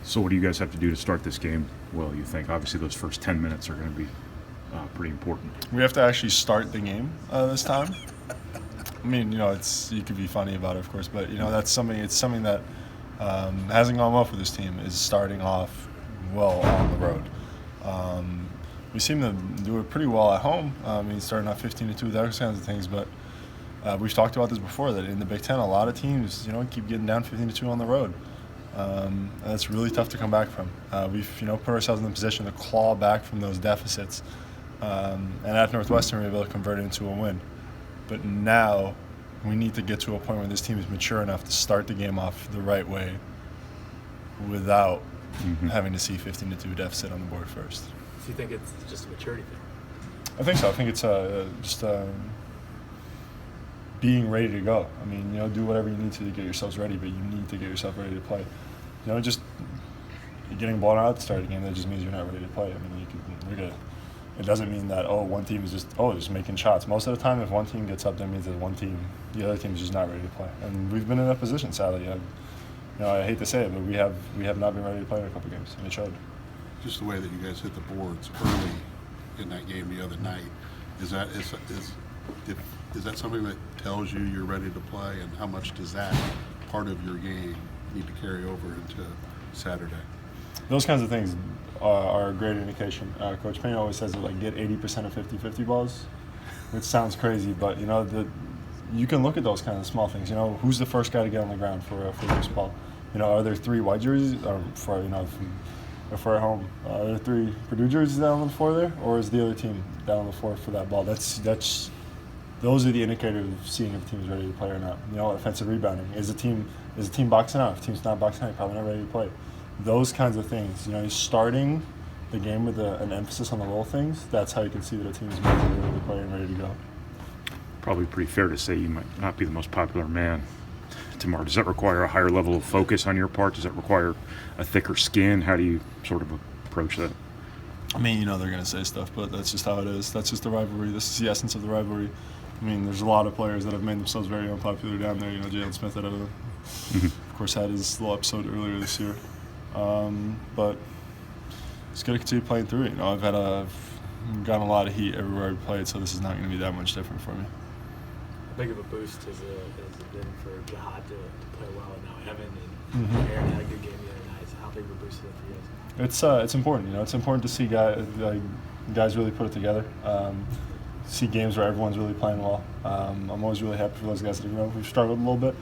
So what do you guys have to do to start this game? Well, you think obviously those first 10 minutes are going to be pretty important. We have to actually start the game this time. I mean, you could be funny about it, of course, but that's something. It's something that hasn't gone well for this team, is starting off well on the road. We seem to do it pretty well at home. Starting off 15-2, those kinds of things. But we've talked about this before, that in the Big Ten, a lot of teams, keep getting down 15-2 on the road. And it's really tough to come back from. We've, put ourselves in the position to claw back from those deficits. And at Northwestern, we were able to convert it into a win. But now we need to get to a point where this team is mature enough to start the game off the right way without having to see 15-2 deficit on the board first. So you think it's just a maturity thing? I think so. I think it's just being ready to go. I mean, do whatever you need to get yourselves ready, but you need to get yourself ready to play. Just getting blown out at the start of the game, that just means you're not ready to play. I mean, it doesn't mean that, one team is just making shots. Most of the time, if one team gets up, that means that the other team is just not ready to play. And we've been in that position, sadly. I hate to say it, but we have not been ready to play in a couple games, and it showed. Just the way that you guys hit the boards early in that game the other night, is that something that tells you you're ready to play, and how much does that part of your game need to carry over into Saturday? Those kinds of things are a great indication. Coach Payne always says that, get 80% of 50-50 balls, which sounds crazy, but you can look at those kind of small things. Who's the first guy to get on the ground for a loose ball? Are there 3 white jerseys if we're at home? Are there 3 Purdue jerseys down on the floor there, or is the other team down on the floor for that ball? Those are the indicators of seeing if the team's ready to play or not. Offensive rebounding. Is the team boxing out? If the team's not boxing out, you're probably not ready to play. Those kinds of things. You're starting the game with an emphasis on the little things. That's how you can see that a team is ready to play and ready to go. Probably pretty fair to say you might not be the most popular man tomorrow. Does that require a higher level of focus on your part? Does it require a thicker skin? How do you sort of approach that? I mean, they're going to say stuff, but that's just how it is. That's just the rivalry. This is the essence of the rivalry. I mean, there's a lot of players that have made themselves very unpopular down there. Jalen Smith of course, had his little episode earlier this year. But just got to continue playing through it. I've gotten a lot of heat everywhere I played, so this is not going to be that much different for me. How big of a boost has it been for Jihad to play well, and now Evan and Aaron had a good game the other night? So how big of a boost is that for you guys? It's important. It's important to see guys really put it together. See games where everyone's really playing well. I'm always really happy for those guys that we've struggled a little bit.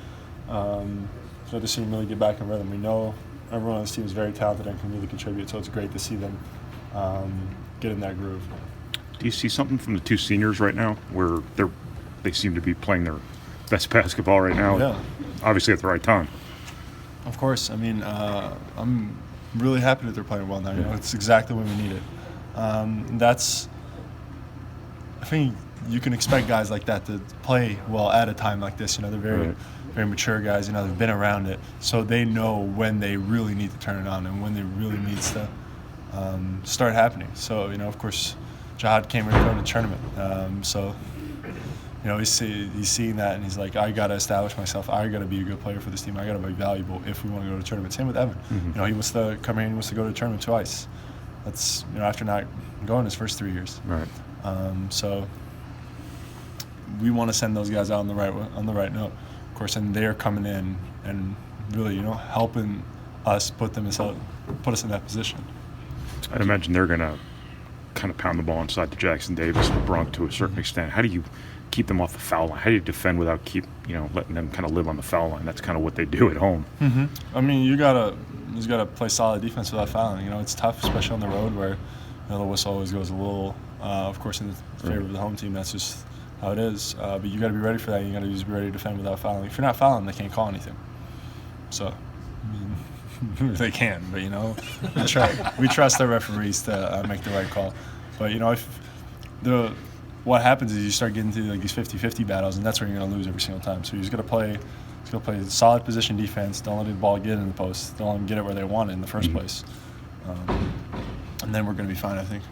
So to see them really get back in rhythm. We know everyone on this team is very talented and can really contribute, so it's great to see them get in that groove. Do you see something from the 2 seniors right now where they seem to be playing their best basketball right now? Yeah. Obviously at the right time. Of course. I mean, I'm really happy that they're playing well now. It's exactly when we need it. I think you can expect guys like that to play well at a time like this. They're very, very mature guys. They've been around it, so they know when they really need to turn it on and when it really needs to start happening. So, of course, Jihad came ready to the tournament. He's seeing that, and he's like, I got to establish myself. I got to be a good player for this team. I got to be valuable if we want to go to the tournament. Same with Evan. He wants to come here and he wants to go to the tournament twice. That's, after not going his first 3 years. Right. So we want to send those guys out on the right note, of course, and they're coming in and really, helping us put us in that position. I'd imagine they're going to kind of pound the ball inside to Jackson Davis and Brunk to a certain extent. How do you keep them off the foul line? How do you defend without letting them kind of live on the foul line? That's kind of what they do at home. I mean, you gotta play solid defense without fouling. It's tough, especially on the road where the whistle always goes a little, of course, in favor of the home team. That's just how it is. But you got to be ready for that. You got to just be ready to defend without fouling. If you're not fouling, they can't call anything. So, they can, but we trust the referees to make the right call. But what happens is you start getting to these 50-50 battles, and that's where you're going to lose every single time. So you just got to play solid position defense. Don't let the ball get in the post. Don't let them get it where they want it in the first place. And then we're going to be fine, I think.